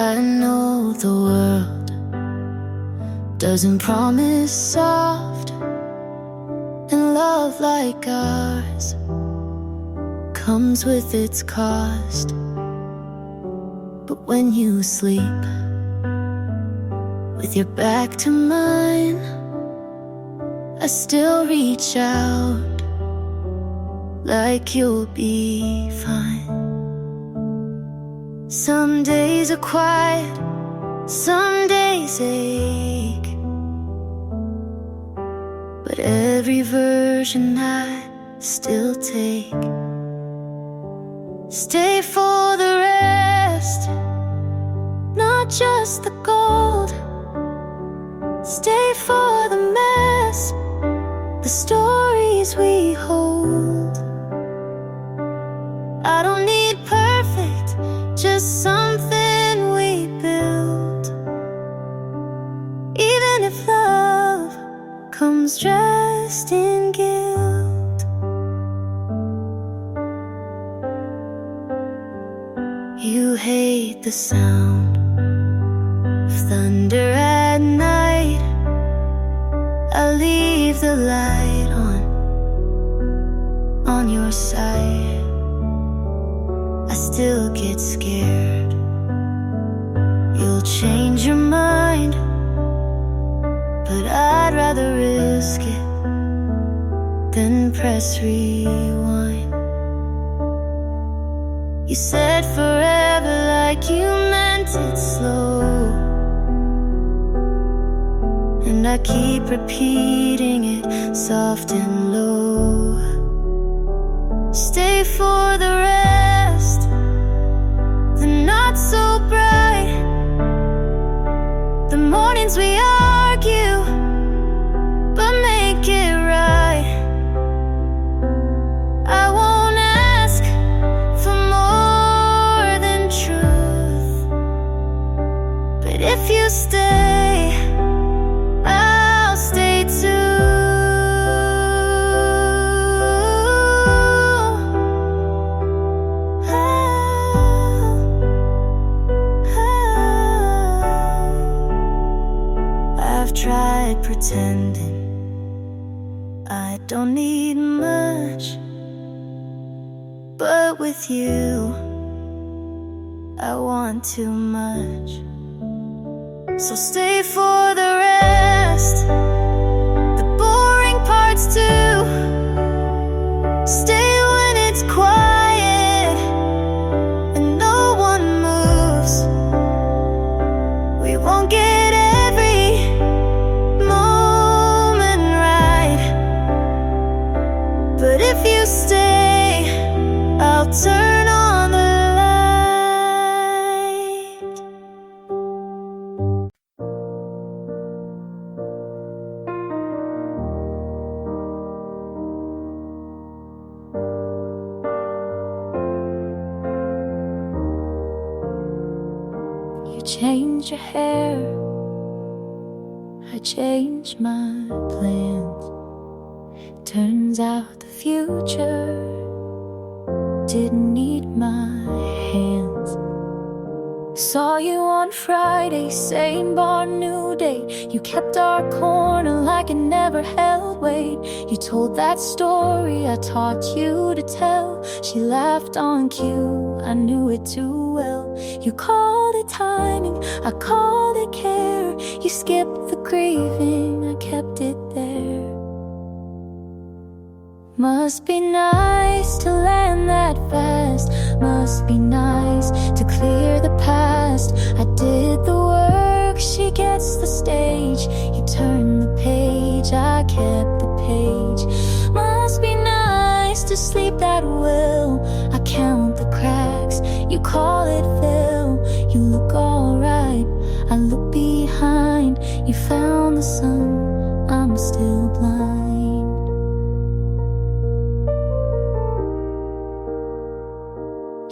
I know the world doesn't promise soft, and love like ours comes with its cost. But when you sleep with your back to mine, I still reach out like you'll be fine. Some days are quiet, some days ache, but every version I still take. Stay for the rest, not just the gold. Stay for the mess, the stories we hold. I don't need perfect, just something we build. Even if love comes dressed in guilt. You hate the sound of thunder at night. I leave the light on your side. I still get scared you'll change your mind, but I'd rather risk it than press rewind. You said forever like you meant it slow, and I keep repeating it soft and low. Stay for the rest, the not so bright, the mornings we argue, but make it right. I won't ask for more than truth, but if you stay, I'll stay too. I've tried pretending I don't need much, but with you I want too much. So stay for the rest, the boring parts too. Stay when it's quiet and no one moves. We won't get every moment right, but if you stay, I'll turn on the light. You change your hair, I change my plans. Turns out the future didn't need my hands. Saw you on Friday, same bar, new day. You kept our corner like it never held weight. You told that story I taught you to tell. She laughed on cue, I knew it too well. You called it timing, I called it care. You skipped the grieving, I kept it there. Must be nice to land that fast. Must be nice to clear the past. I did the work, she gets the stage. You turn the page, I kept the page. Must be nice to sleep that well. I count the cracks, you call it fill. You look alright, I look behind. You found the sun, I'm still blind.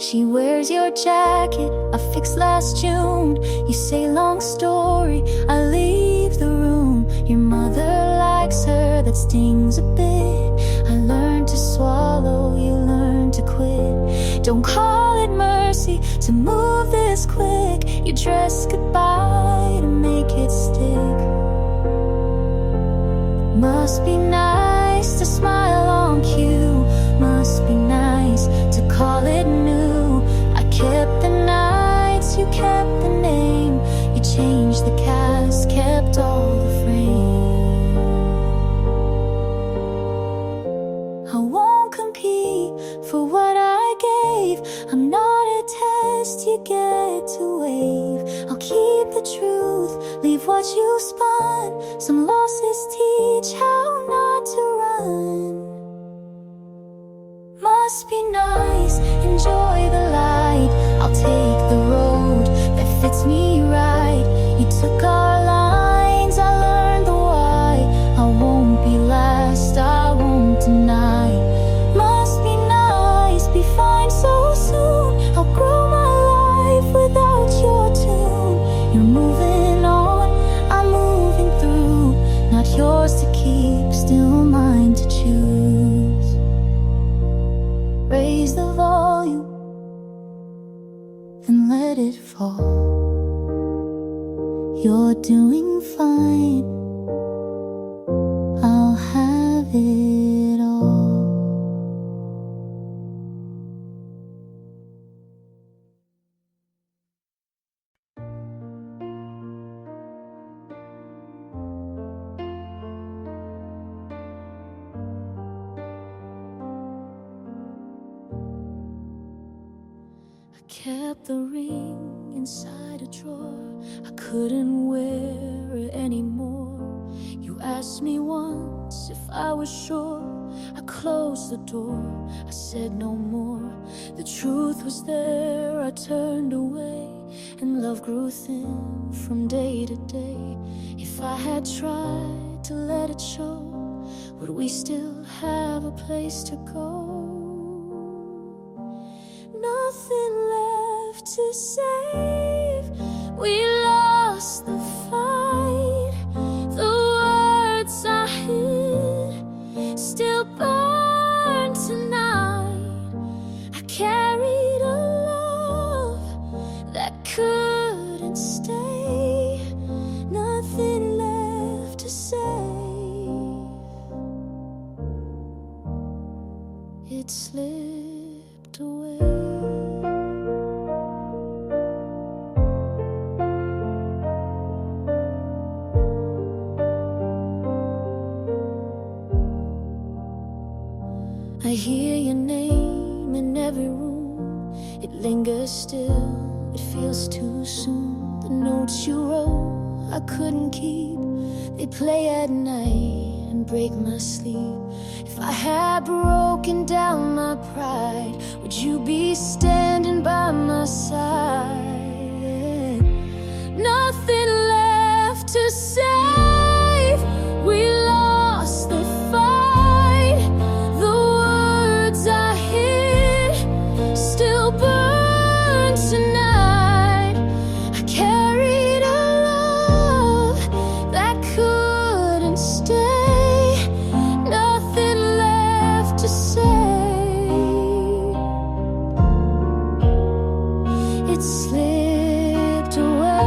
She wears your jacket, I fixed last June. You say long story, I leave the room. Your mother likes her, that stings a bit. I learned to swallow, you learned to quit. Don't call it mercy to move this quick. You dress goodbye to make it stick. Must be nice to smile on cue. Must be nice to call it new. I kept the nights, you kept the name. You changed the cast, kept all the frame. I won't compete for what I gave. I'm not a test you get to wave. I'll keep the truth, leave what you spun. Some losses teach how not to run. Must be nice, enjoy the light. I'll take the road that fits me right. You took our lines, I learned the why. I won't be last, I won't deny. Must be nice, be fine so soon. I'll grow my life without your tune. You're moving on, I'm moving through. Not yours to keep, still mine to choose. Raise the volume, then let it fall. You're doing fine, I'll have it all. Kept the ring inside a drawer. I couldn't wear it anymore. You asked me once if I was sure. I closed the door, I said no more. The truth was there, I turned away. And love grew thin from day to day. If I had tried to let it show, would we still have a place to go? Nothing left to save. We lost the fight. The words I hid still burn tonight. I carried a love that couldn't stay. Nothing left to save. It slipped away. I hear your name in every room. It lingers still, it feels too soon. The notes you wrote, I couldn't keep. They play at night and break my sleep. If I had broken down my pride, would you be standing by my side? Nothing left to save. We lost the fight. The words I hid still burn tonight. I carried a love that couldn't stay. Nothing left to say. It slipped away.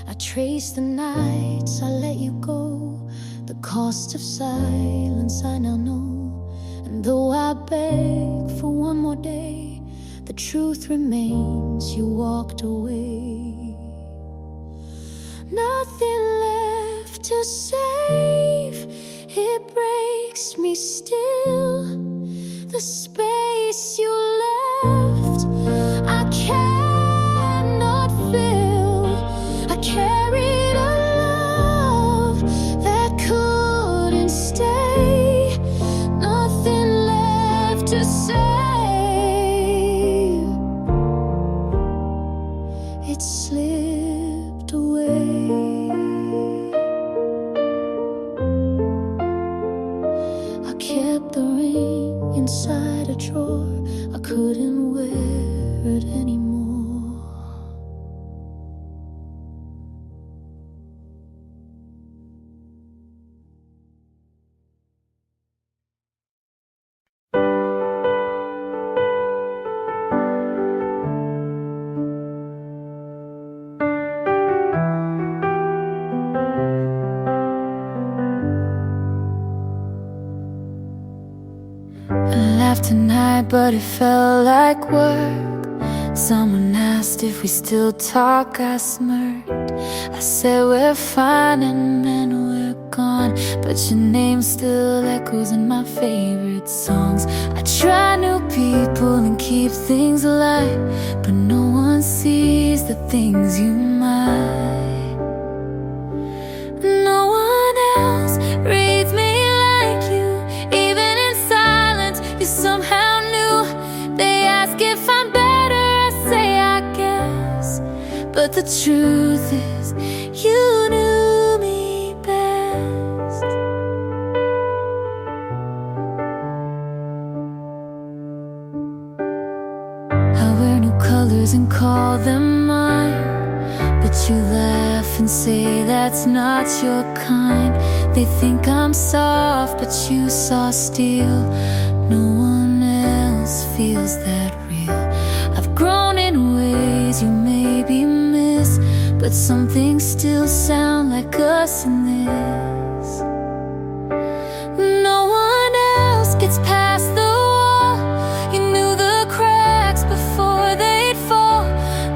I traced the nights I let you go. The cost of silence I now know. And though I beg for one more day, the truth remains, you walked away. Nothing left to save. It breaks me still. The space you left, I cannot fill. I carried a love that couldn't stay. Nothing left to save. It slipped away. I kept the ring inside a drawer. I couldn't wear it anymore. but it felt like work. Someone asked if we still talk, I smirked. I said we're fine and then we're gone, but your name still echoes in my favorite songs. I try new people and keep things alive, but no one sees the things you might. No one else reads me like you. Even in silence, you somehow knew. They ask if I'm better, I say I guess, but the truth is you knew me best. I wear new colors and call them mine, but you laugh and say that's not your kind. They think I'm soft, but you saw steel. No one else feels that real. I've grown in ways you maybe miss, but some things still sound like us in this. No one else gets past the wall. You knew the cracks before they'd fall.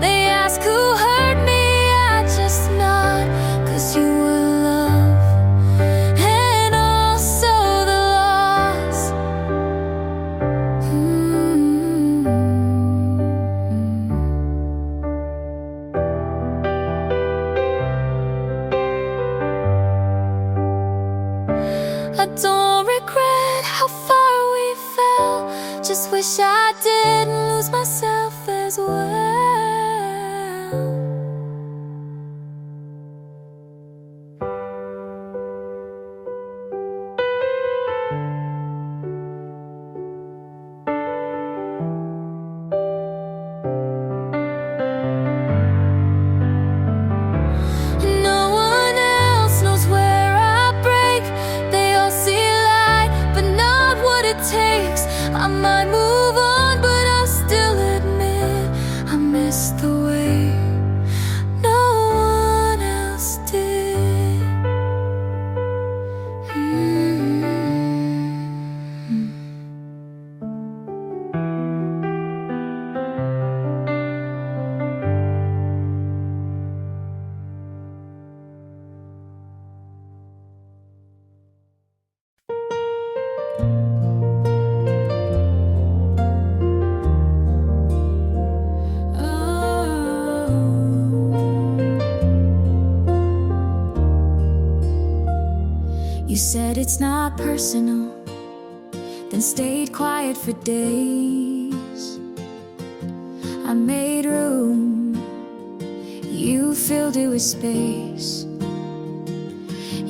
They ask who hurt me, I just nod, 'cause you were love and also the loss. I don't regret how far we fell, just wish I didn't lose myself as well. No one else knows where I break. They all see light, but not what it takes. I might move on, but I'll still admit I miss the way no one else did. You said it's not personal, then stayed quiet for days. I made room, you filled it with space.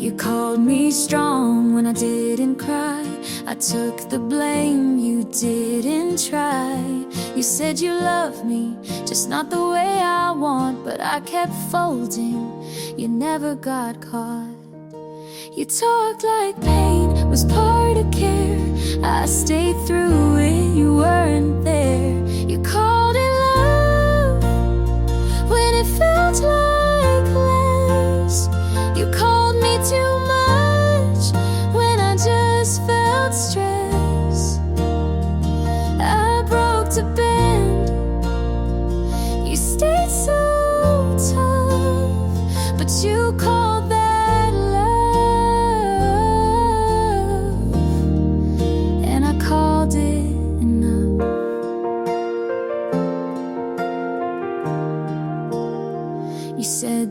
You called me strong when I didn't cry. I took the blame, you didn't try. You said you loved me, just not the way I want, but I kept folding, you never got caught. You talked like pain was part of care. I stayed through it, you weren't there. You called it love when it felt like less. You called me too much when I just felt stress. I broke to bend, you stayed so tough, but you called that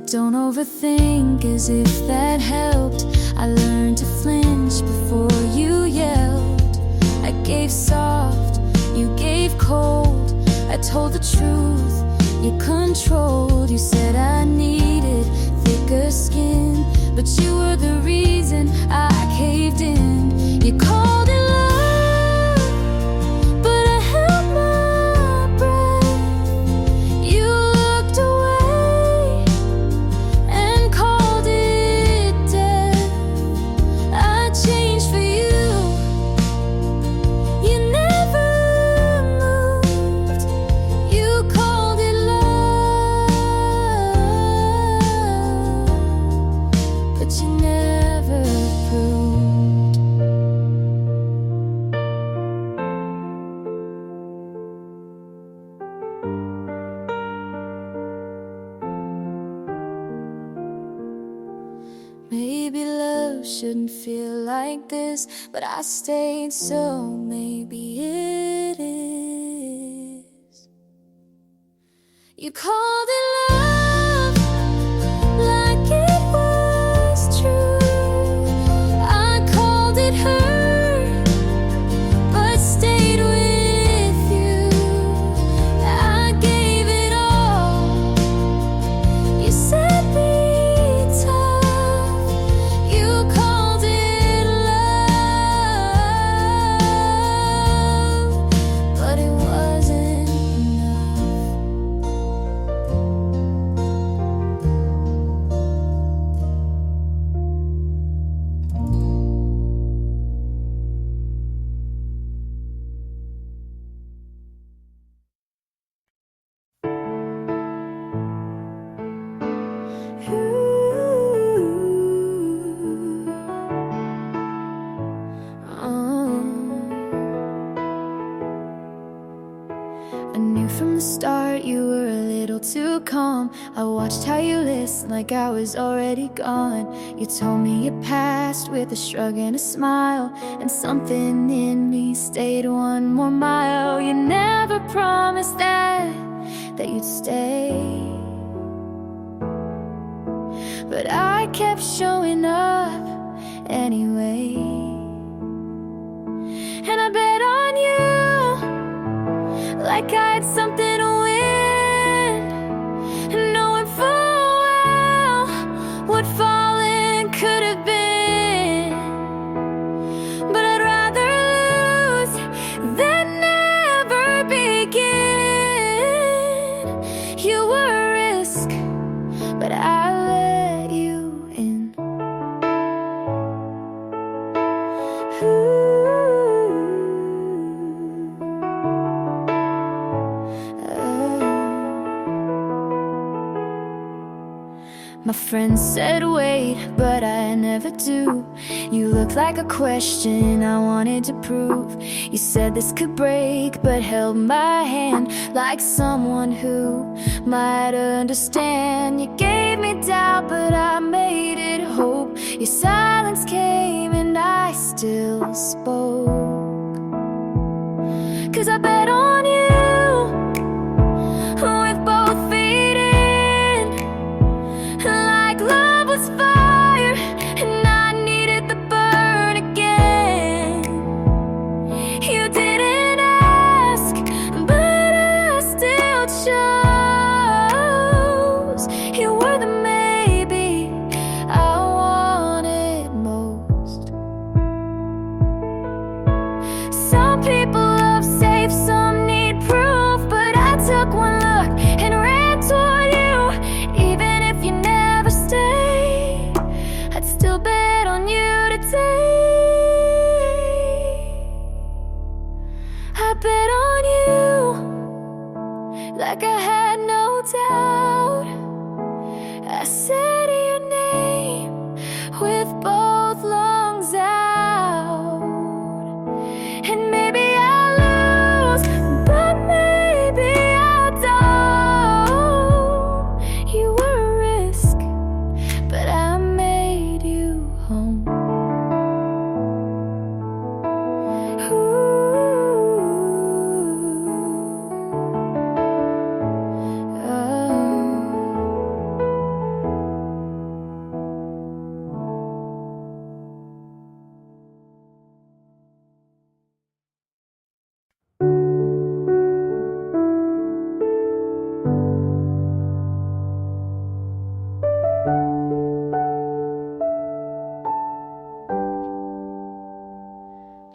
don't overthink, as if that helped. I learned to flinch before you yelled. I gave soft, you gave cold. I told the truth, you controlled. You said I needed thicker skin, but you were the reason I caved in. You called it love, but I held my breath. You looked away and called it death. I changed for you, you never moved. You called it love, but you never proved. shouldn't feel like this, but I stayed, so maybe it is. You called it love, like it was true. I called it hurt, but stayed with you. I gave it all. You said be tough. You called it love, but it wasn't enough. I knew from the start you were a little too calm. I watched how you listened like I was already gone. You told me your past with a shrug and a smile, and something in me stayed one more mile. You never promised that you'd stay, but I kept showing up anyway. And I bet on you like I had something to win, knowing full well what falling could have been. But I'd rather lose than never begin. You were a risk, but I let you in. My friends said wait, but I never do. You looked like a question I wanted to prove. You said this could break, but held my hand like someone who might understand. You gave me doubt, but I made it hope. Your silence came and I still spoke. 'Cause I bet on you with both feet in, like love was fire and I needed the burn again. You didn't ask, but I still chose. You were the maybe I wanted most. Some people love safe, some need proof, but I took one look and ran toward you. Even if you never stay, I'd still bet on you today. I bet on you like I had no doubt. I said your name with both lungs out. And maybe I'll lose, but maybe I don't. You were a risk, but I made you home.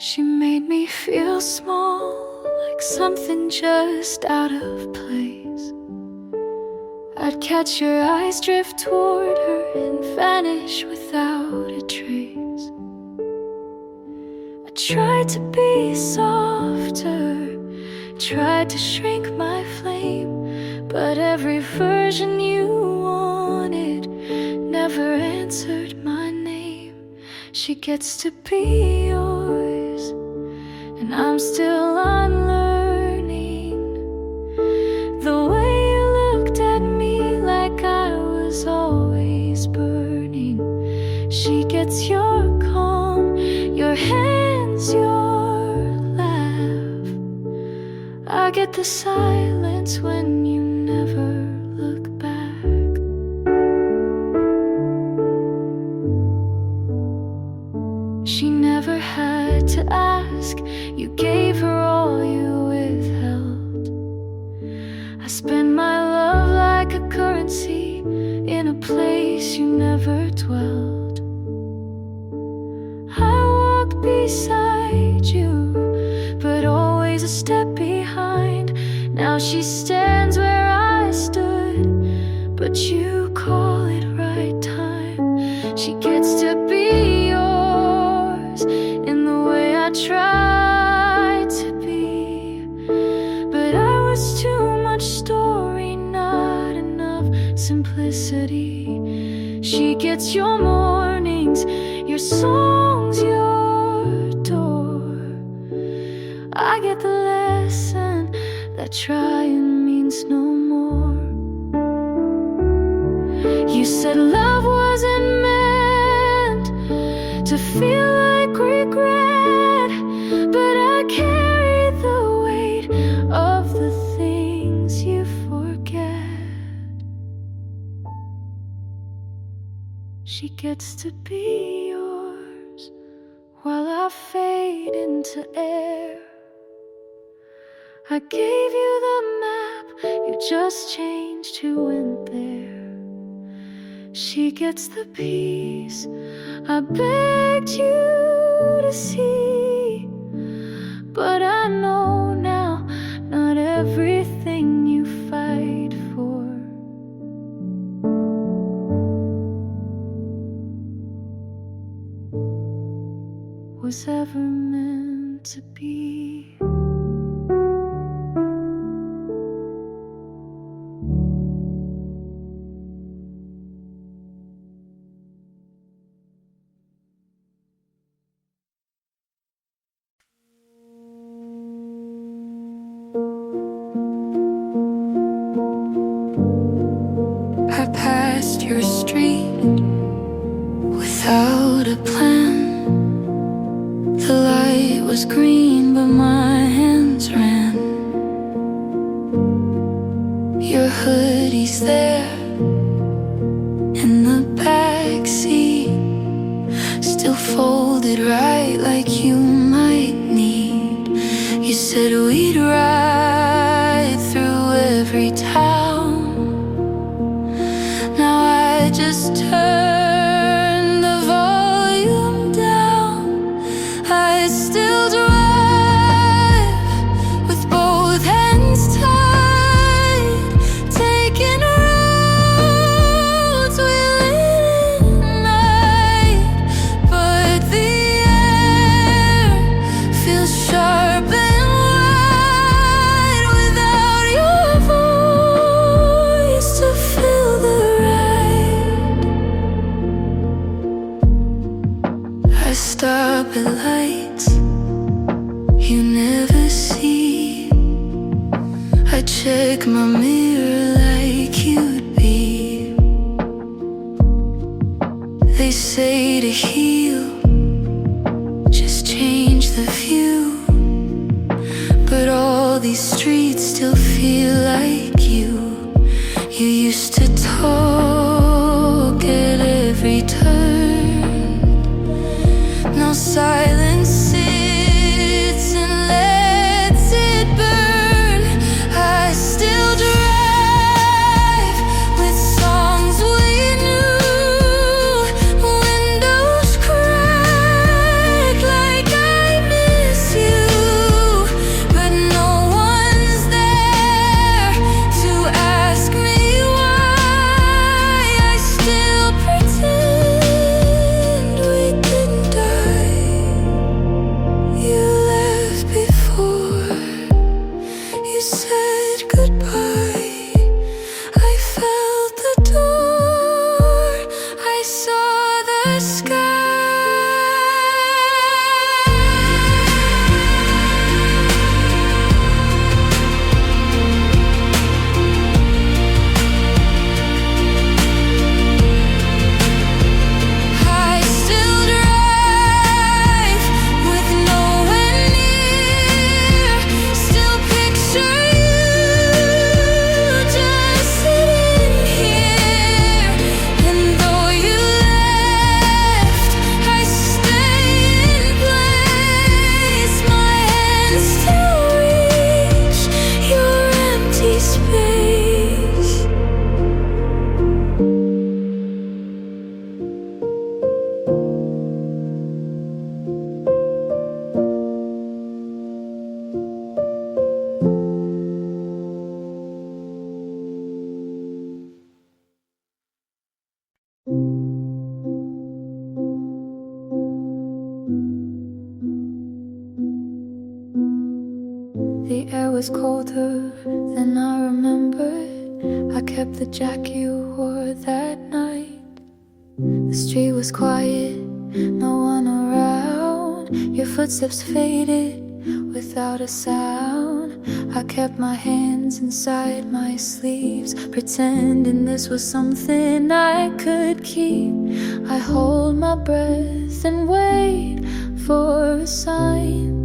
She made me feel small, like something just out of place. I'd catch your eyes drift toward her and vanish without a trace. I tried to be softer, tried to shrink my flame, but every version you wanted never answered my name. She gets to be yours, and I'm still unlearning the way you looked at me like I was always burning. She gets your the silence when you never look back. She never had to ask, you gave her all you withheld. I spend my love like a currency in a place you never dwelled. I walk beside you, but always a step behind. Now she stands where I stood, but you call it right time. She gets to be yours in the way I tried to be, but I was too much story, not enough simplicity. She gets your mornings, your songs, your door. I get the lesson that trying means no more. You said love wasn't meant to feel like regret, but I carry the weight of the things you forget. She gets to be yours while I fade into air. I gave you the map, you just changed who went there. She gets the peace I begged you to see, but I know now not everything you fight for was ever meant to be. I passed your street without a plan. The light was green, but my hands ran. Your hoodie's there in the back seat, still folded right like you might need. You said we'd ride through every town. Now I just turn the volume down. I still drive with both hands tied, taking roads we lit at night. But the air feels sharp and wide without your voice to fill the ride. I stop at lights you never see. I check my mirror like you'd be. They say to heal, just change the view, but all these streets still feel like you. You used to talk at every turn. Now silence sits and lets it burn. I still drive with songs we knew. Windows crack like I miss you, but no one's there to ask me why. I still pretend we didn't die. was colder than I remembered. I kept the jacket you wore that night. The street was quiet, no one around. Your footsteps faded without a sound. I kept my hands inside my sleeves, pretending this was something I could keep. I hold my breath and wait for a sign,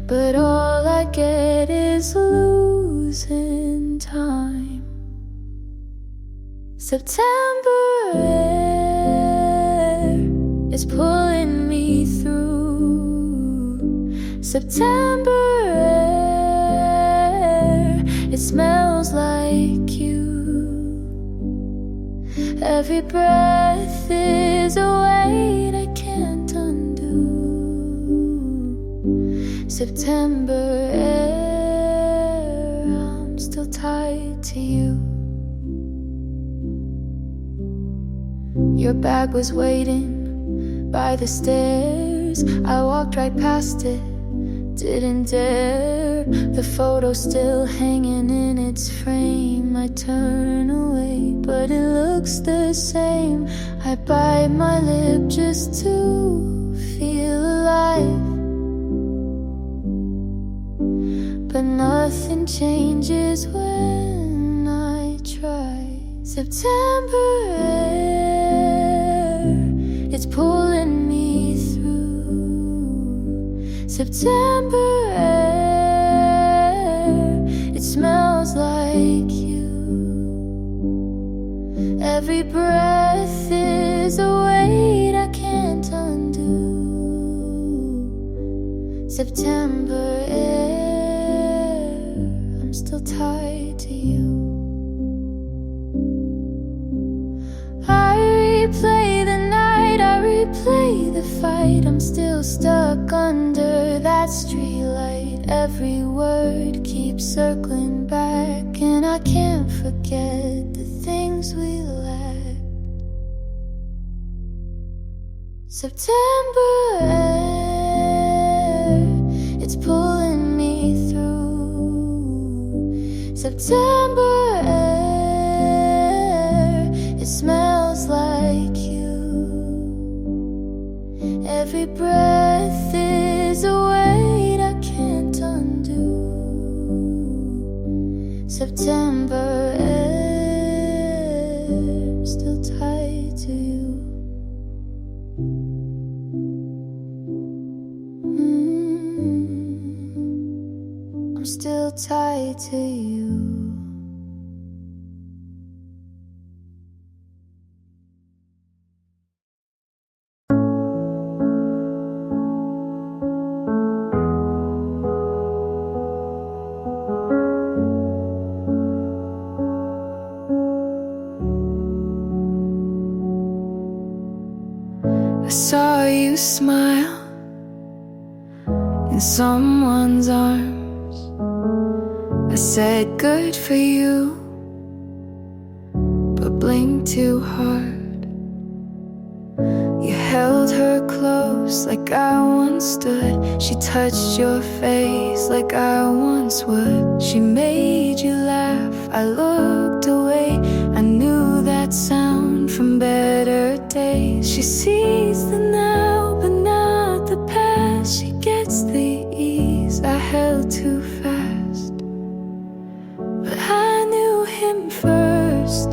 but all I get is losing time. September air is pulling me through. September air, it smells like you. Every breath is a weight I can't undo. September air, I'm still tied to you. Your bag was waiting by the stairs. I walked right past it, didn't dare. The photo's still hanging in its frame. I turn away, but it looks the same. I bite my lip just to feel alive, but nothing changes when I try. September air, it's pulling me through. September air, it smells like you. Every breath is a weight I can't undo. September air, I'm still tied to you. I replay the night, I replay the fight. I'm still stuck under that streetlight. Every word keeps circling back, and I can't forget the things we lacked. September air, it's pulling me through. September air, it smells like you. Every breath is a weight I can't undo. September air, I'm still tied to you. I'm still tied to you. I saw you smile in someone's arms. I said good for you, but blinked too hard. You held her close like I once stood. She touched your face like I once would. She made you laugh, I looked away. I knew that sound from better days. She sees the now, but not the past. She gets the ease I held too fast, but I knew him first.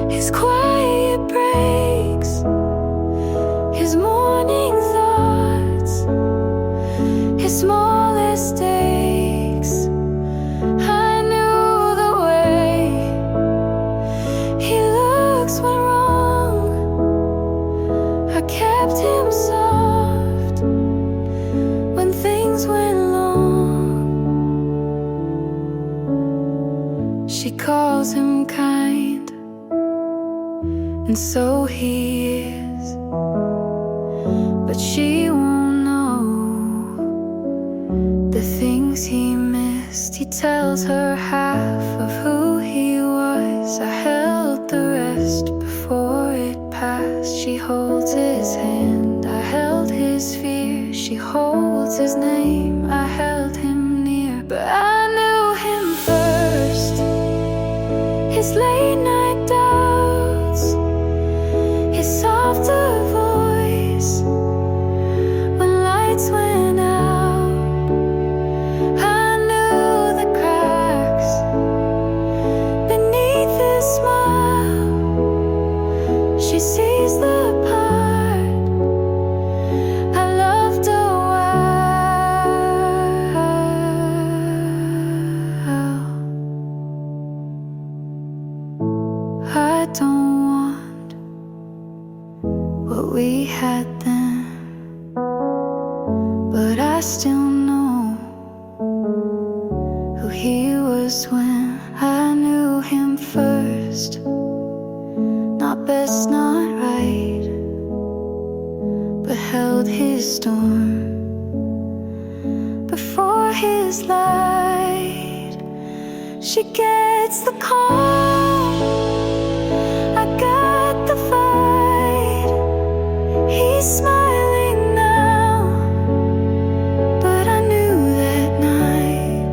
His quiet breaks, his morning thoughts, his smallest aches. I knew the way he looks went wrong. I kept him soft when things went long. She calls him kind, and so he is, but she won't know the things he missed. He tells her half of who he was. I held the rest before it passed. She holds his hand, I held his fear. She holds knows his name. I held him near, but I knew him first. His late night doubts, his softer voice. When lights went out, I knew the cracks beneath his smile. She sees the part I loved a while. I don't want what we had then, but I still know who he was when I knew him first. Not best, not right, but held his storm before his light. She gets the call, I got the fight. He's smiling now, but I knew that night.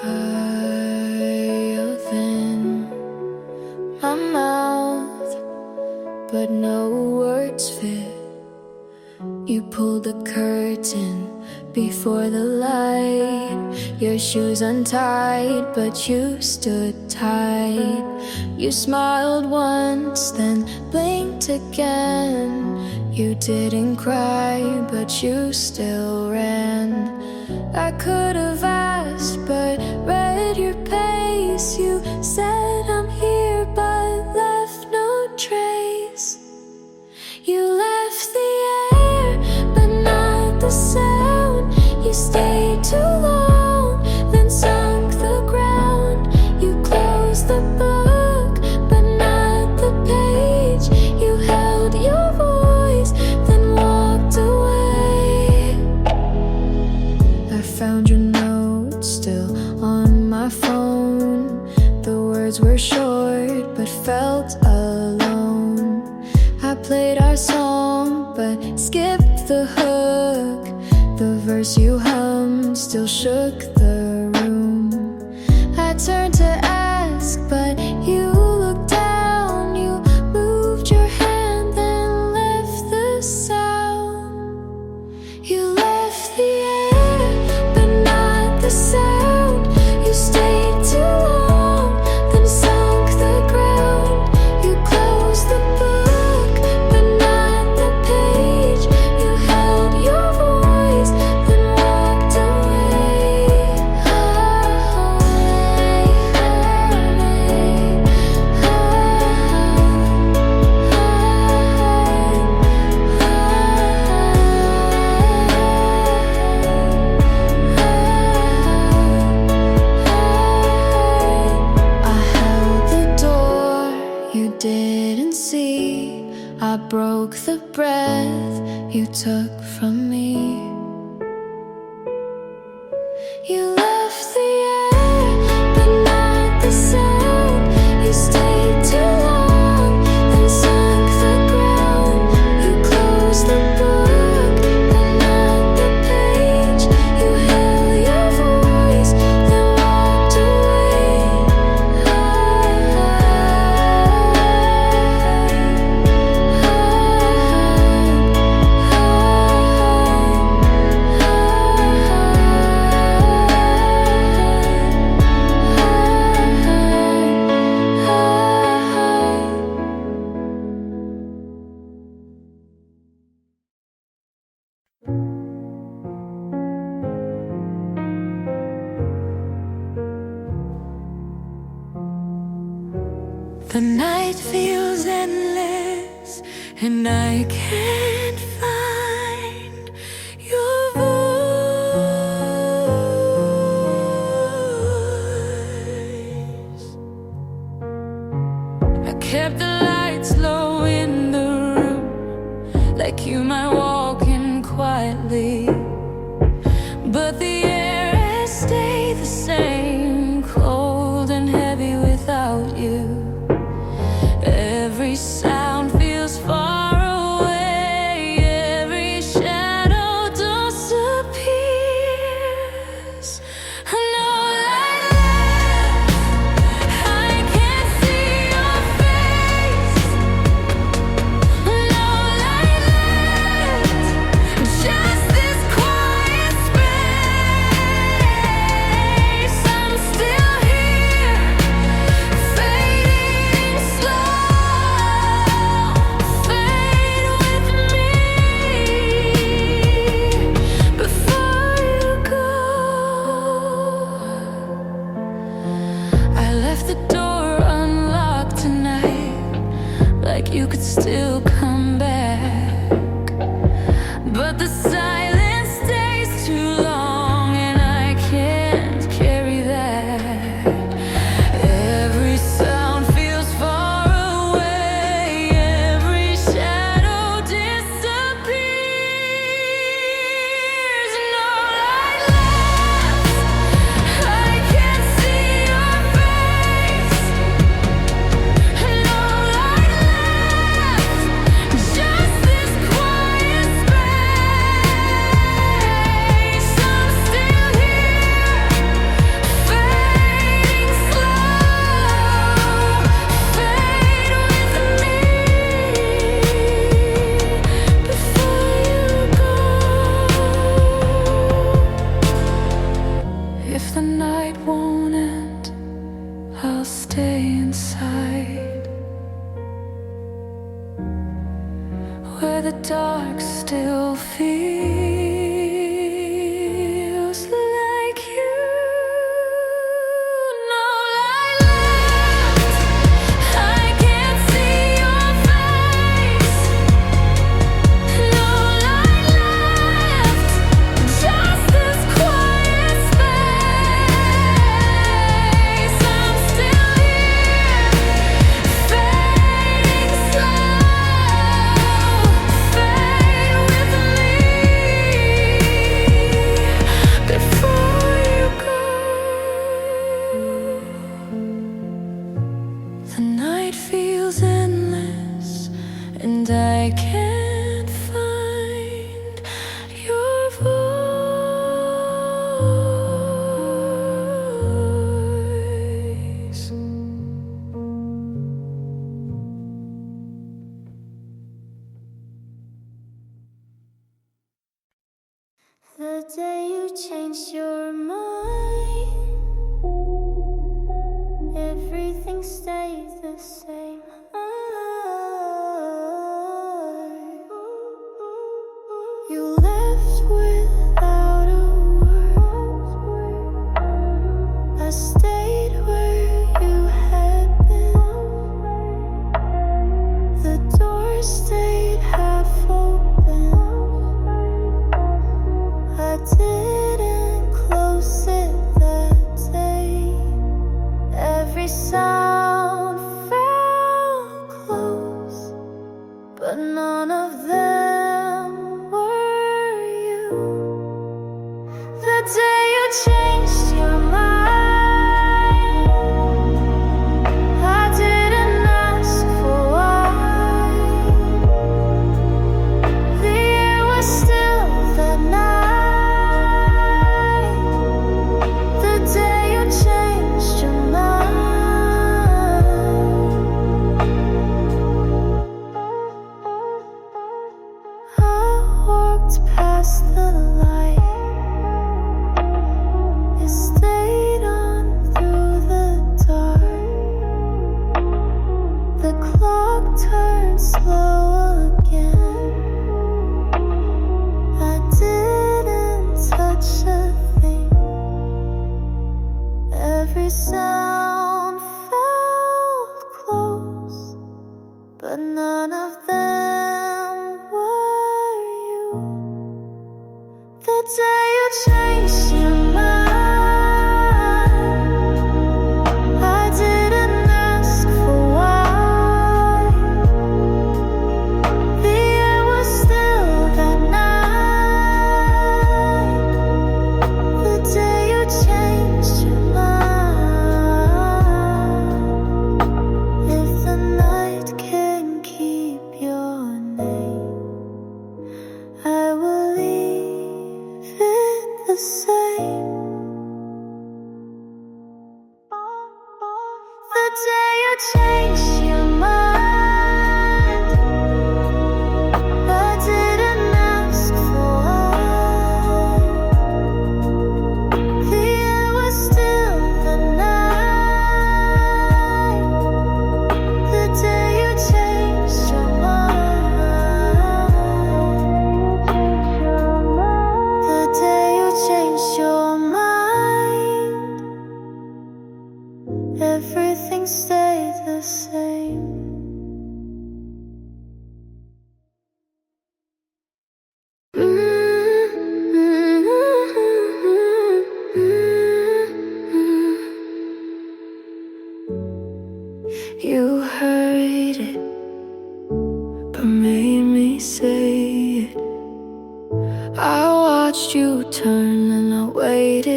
I open my mouth, but no words fit. You pulled the curtain before the light. Your shoes untied, but you stood tight. You smiled once, then blinked again. You didn't cry, but you still ran. I could have asked, but read your pace. You said I'm here, but left no trace. You left the air, but not the sound. You stayed too long, then sunk the ground. You closed the book, but not the page. You held your voice, then walked away. I found your notes still on my phone. The words were short, but felt alone. I played our song, but skipped the hook. The verse you hummed still shook the room. I turned to ask, but you looked down. You moved your hand, then left the sound. You left the air, but not the sound. You stayed too long, then sunk the ground. You closed the book, but not the page. You held your voice, then walked away. I held the door you didn't see. I broke the breath you took from me. You left the air, but not the sound. You stayed too long, then sunk the ground. You closed the book, but not the page. You held your voice, then walked away. The night feels endless, and I can't find your voice. I kept the lights low in the room, like you stay the same, cold and heavy without you. Every sound feels far away, every shadow disappears. No light left, I can't see your face. No light left, just this quiet space. I'm still here, fading slow. Fade with me before you go. I left the door unlocked tonight, like you could still come back. But the silence stays too long, and I can't carry that. Every sound feels far away, every shadow disappears. No light left, I can't see your face. No light left, just this quiet space. I'm still here, fading slow. Fade with me before you go. If the night won't end, I'll stay inside, where the dark still feels like you. No light left, I can't see your face. No light left, just this quiet space. I'm still here, fading slow. Fade with me before you go. The night feels endless, and I can't find your voice. The day you changed your mind, everything stayed the same. You left without a word. I stayed where you had been. The door stayed half open. I didn't close it that day. Every sound felt close, but none of them were you. The day you changed your mind, I didn't ask for why. The air was still the night. The day you changed your mind. I walked past the light. It stayed on through the dark. The clock turned slow again. I didn't touch a thing. Every sound felt close, but none of them were you. The day you changed your mind, I didn't ask for why. The air was still that night. The day you changed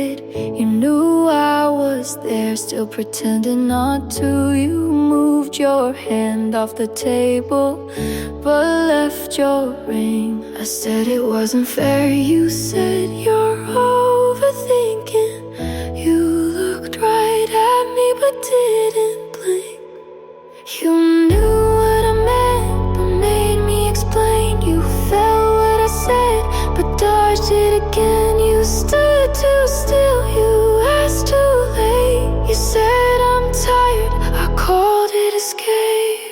did. You knew I was there, still pretending not to. You moved your hand off the table, but left your ring. I said it wasn't fair. You said you're overthinking. You looked right at me but didn't blink. You knew what I meant but made me explain. You felt what I said but dodged it again. You stood too still, you asked too late. You said I'm tired, I called it escape.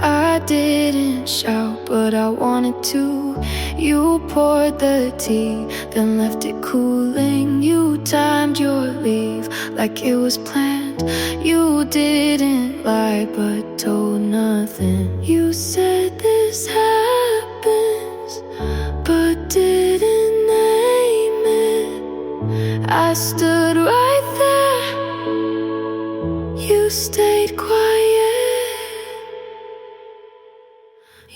I didn't shout, but I wanted to. You poured the tea, then left it cooling. You timed your leave like it was planned. You didn't lie, but told nothing. You said this happens, but didn't name it. I stood right there, you stayed quiet.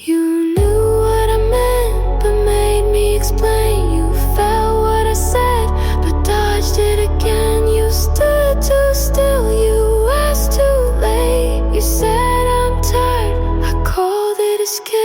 You knew what I meant but made me explain. You felt what I said but dodged it again. You stood too still, you asked too late. You said I'm tired, I called it escape.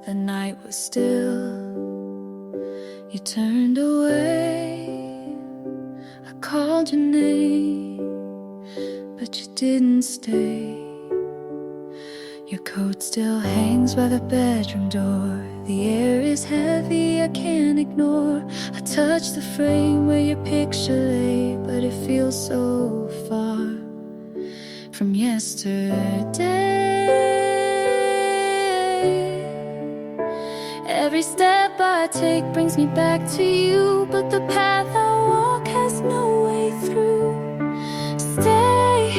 The night was still, you turned away. I called your name, but you didn't stay. Your coat still hangs by the bedroom door. The air is heavy, I can't ignore. I touch the frame where your picture lay, but it feels so far from yesterday. Every step I take brings me back to you, but the path I walk has no way through. Stay,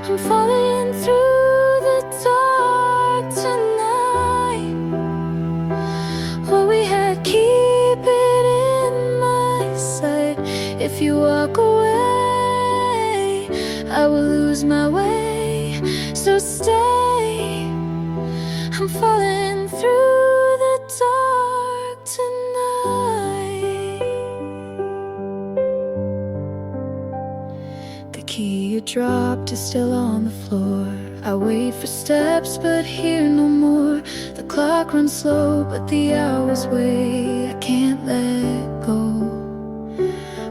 I'm falling through the dark tonight. What we had, keep it in my sight. If you walk away, I will lose my way. So stay, I'm falling through dark tonight. The key you dropped is still on the floor. I wait for steps but hear no more. The clock runs slow but the hours weigh. I can't let go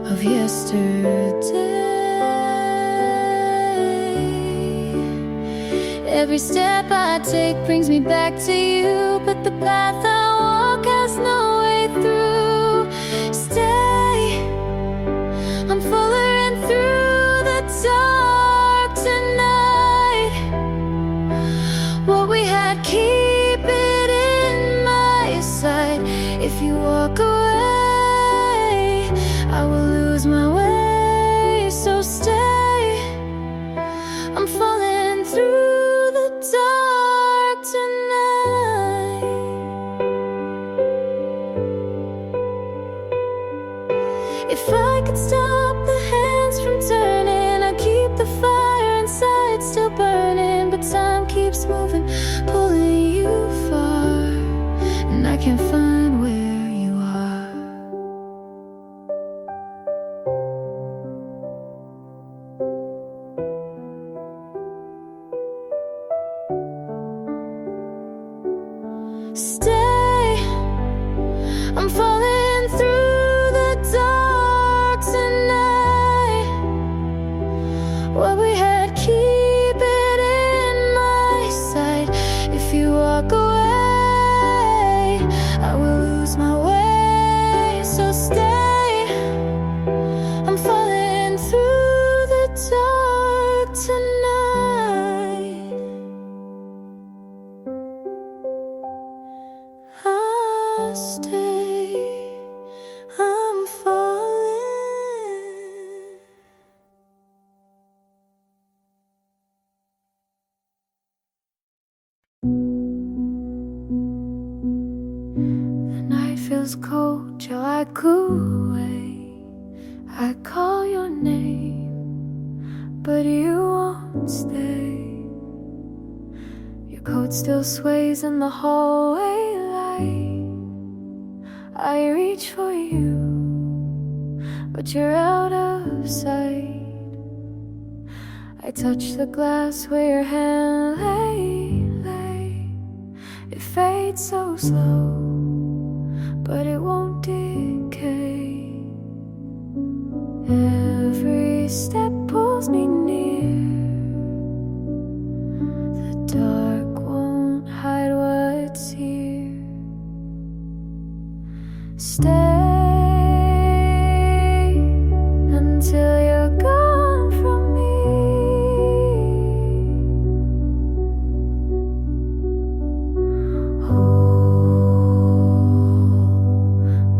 of yesterday. Every step I take brings me back to you, but the path I walk has no way through. Stay, I'm falling through the dark tonight. What we had, keep it in my sight. If you walk away, I will lose my way. So stay, I'm falling through the dark tonight. If I could stop the hands from turning, I'd keep the fire inside still burning. But time keeps moving, pulling you far, and I can't find where you are. Stay, I'm falling through the dark tonight. What we had, keep it in my sight. If you walk away, I will lose my way. So stay, I'm falling through the dark tonight. I stay, I'm falling. The night feels cold, 𝐏𝐥𝐚𝐲𝐥𝐢𝐬𝐭. I call your name, but you won't stay. Your coat still sways in the hallway light. I reach for you, but you're out of sight. I touch the glass where your hand lay. It fades so slow, but it won't decay. Every step pulls me near. The dark won't hide what's here. Stay until you're gone from me. Hold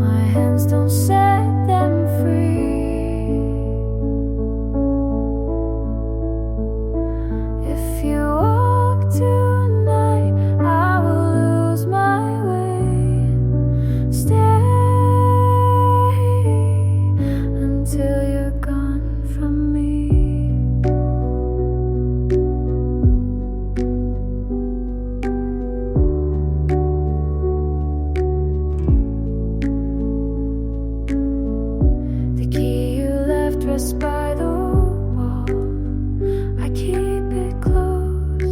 my hands, don't set them free. If you walk tonight, I will lose my way. Stay until you're gone from me. The key you left rests by the wall. I keep it close,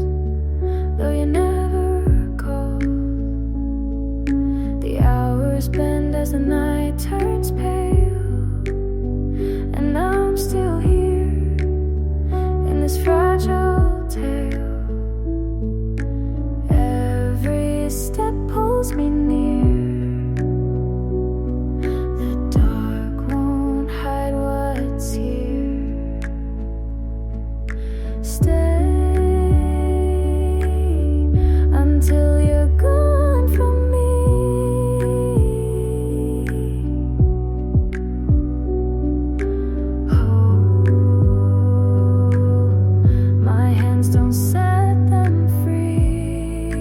though you never call. The hours bend as the night turns pale, and I'm still here in this fragile tale. Every step pulls me near. The dark won't hide what's here. Stay until you're gone from me. Hold my hands, don't set them free.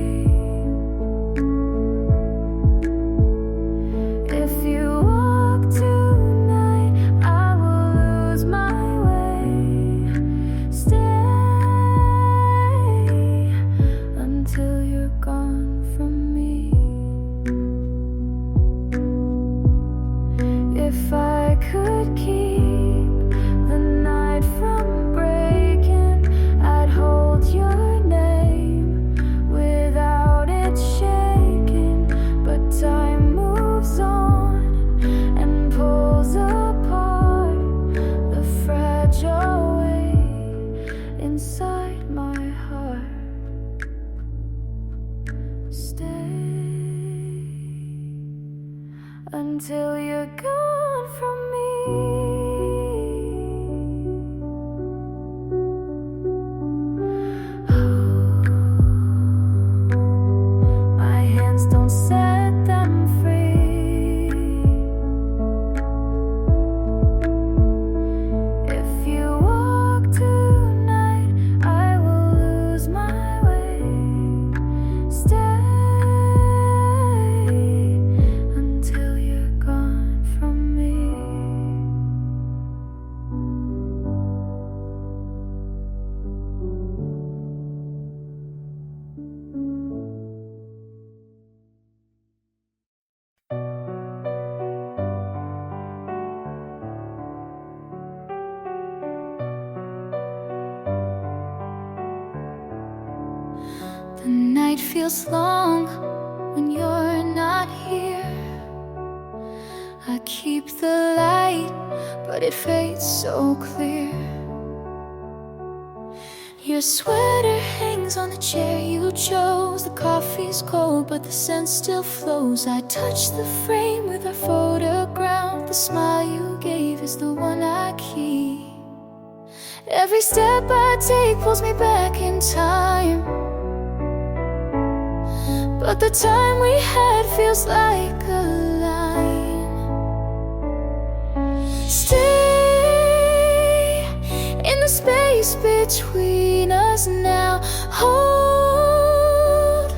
If you walk tonight, I will lose my way. Stay until you're gone from me. If I could keep the night from breaking, I'd hold your name without it shaking. But time moves on and pulls apart the fragile way inside my heart. Stay until you're gone from me. My hands, don't set them free. If you walk tonight, I will lose my way. Stay until you're gone from me. feels long when you're not here. I keep the light, but it fades so clear. Your sweater hangs on the chair you chose. The coffee's cold, but the scent still flows. I touch the frame with our photograph. The smile you gave is the one I keep. Every step I take pulls me back in time, but the time we had feels like a line. Stay in the space between us now. Hold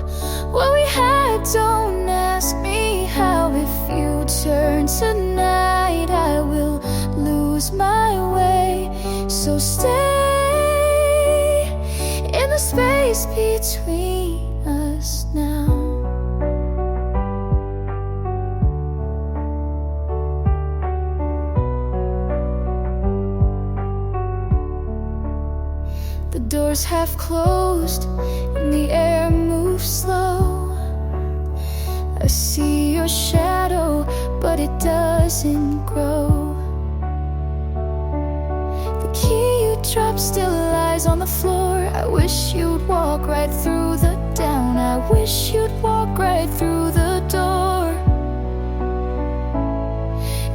what we had, don't ask me how. If you turn tonight, I will lose my way. So stay in the space between us now. The doors half closed and the air moves slow. I see your shadow, but it doesn't grow. The key you dropped still lies on the floor. I wish you'd walk right through the down. I wish you'd walk right through the door.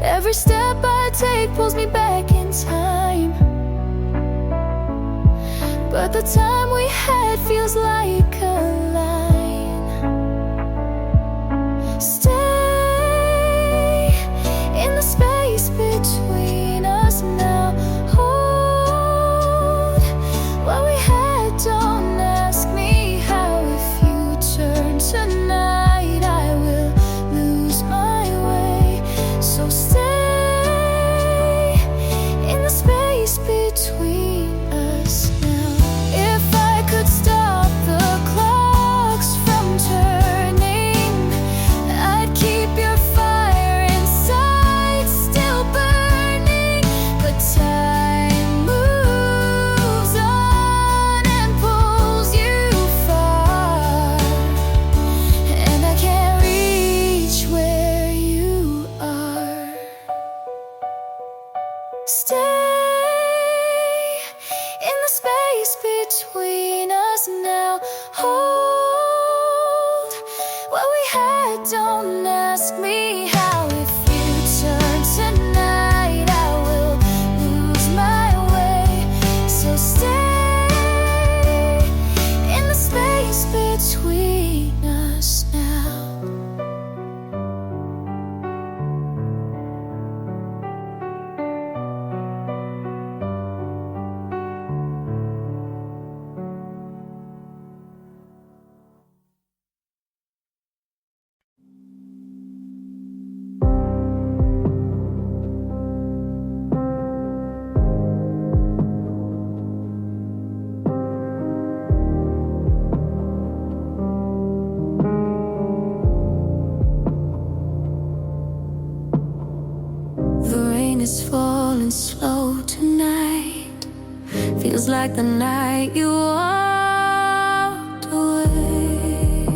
Every step I take pulls me back in time, but the time we had feels like a line. Stay in the space between us now. Hold what we had, don't ask me how. If you turn tonight, I will lose my way. So stay in the space between us now. If I could stop the clocks from turning, I'd keep your fire inside still burning. But time moves on and pulls you far, and I can't reach where you are. Stay in the space between us now. Hold what we had, don't ask me how. If you turn tonight, I will lose my way. So stay in the space between us now. The rain is falling slow tonight. Feels like the night you walked away.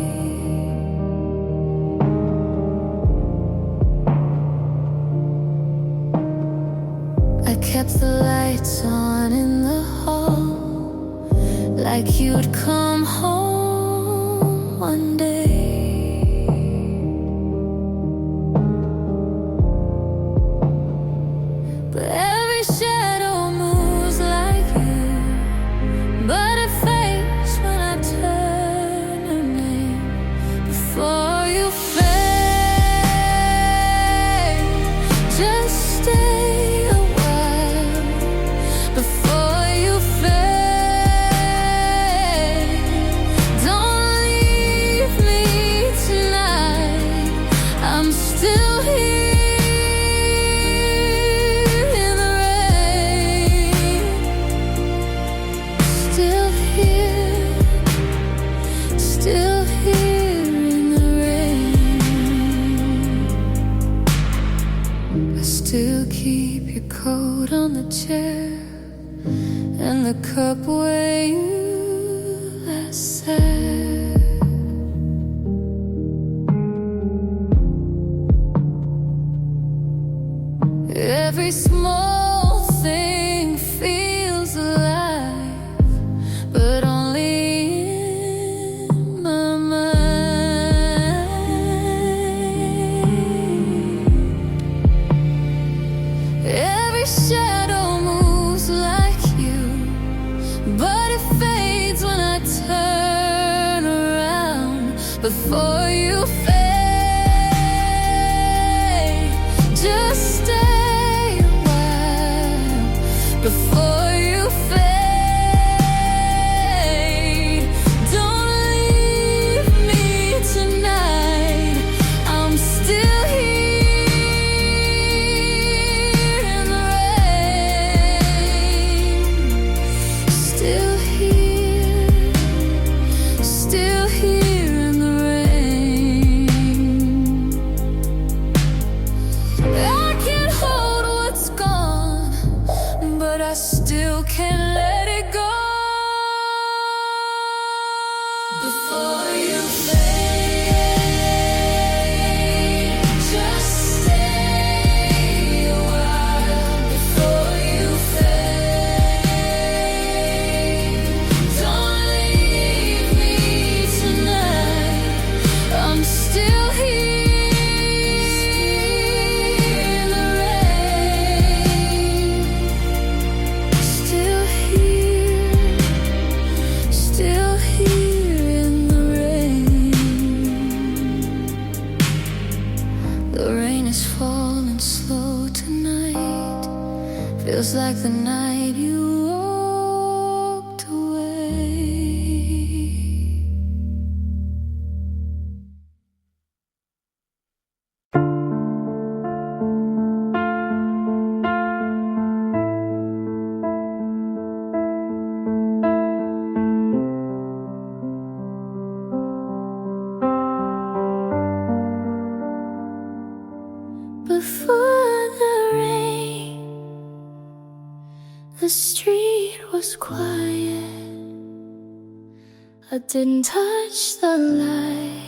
I kept the lights on in the hall, like you'd come home one day. But every shadow moves like you, but it fades when I turn your name. Before you fade, just stay a while. Before you fade, don't leave me tonight. I'm still here. Still keep your coat on the chair and the cup where you last sat. Every small thing feels alive, but only in my mind. Every shadow moves like you, but it fades when I turn around. Before you fade, just stay a while. Before you fade, don't leave me tonight. I'm still here in the rain. Still here, still here in the rain. I can't hold what's gone, but I still can't let it go. Before you fade, just stay a while. Before you fade, don't leave me tonight. I'm still here in the rain. Still here in the rain. The rain is falling slow tonight. Feels like the night you walked away. Before the rain, the street was quiet. I didn't touch the light,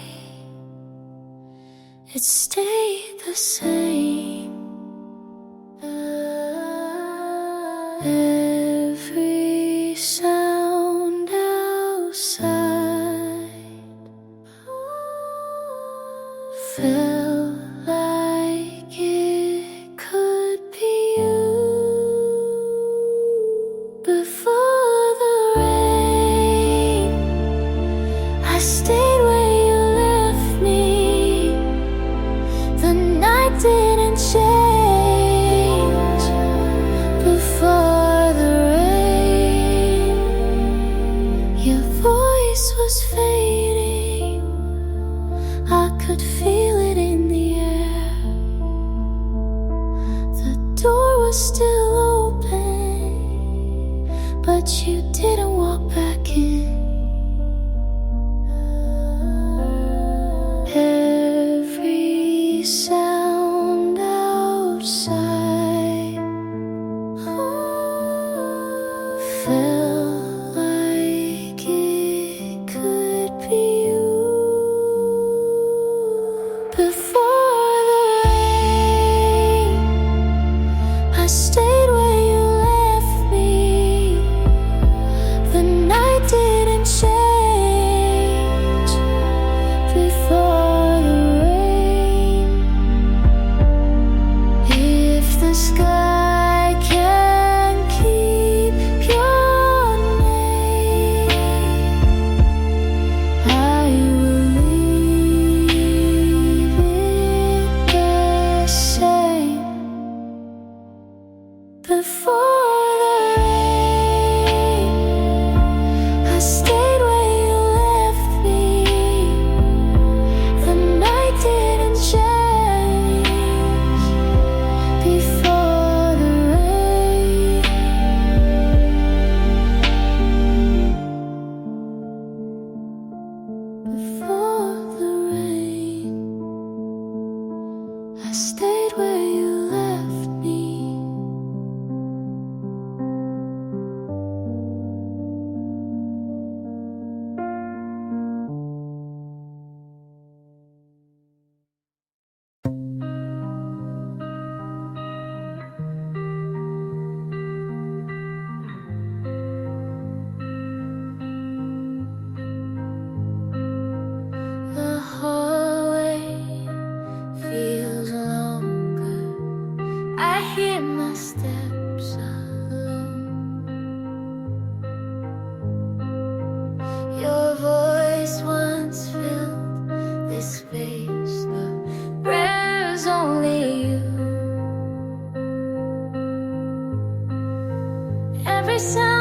it stayed the same. Every sound outside felt like it could be you. Before the rain, I stayed where you left me. The night didn't change. Before the rain, your voice was fading. I could feel it in the air. The door was still open, but you didn't walk back in. Every sound outside felt like it could be you. Before the rain, I stayed where you left me. The night didn't change. Before the rain, if the sky can keep your name, I will leave it the same. Before the rain, I stayed where you left me. The night didn't change. Before the rain, before the rain, I stayed where you left me. I hear my steps alone. Your voice once filled this space, but there's only you. Every sound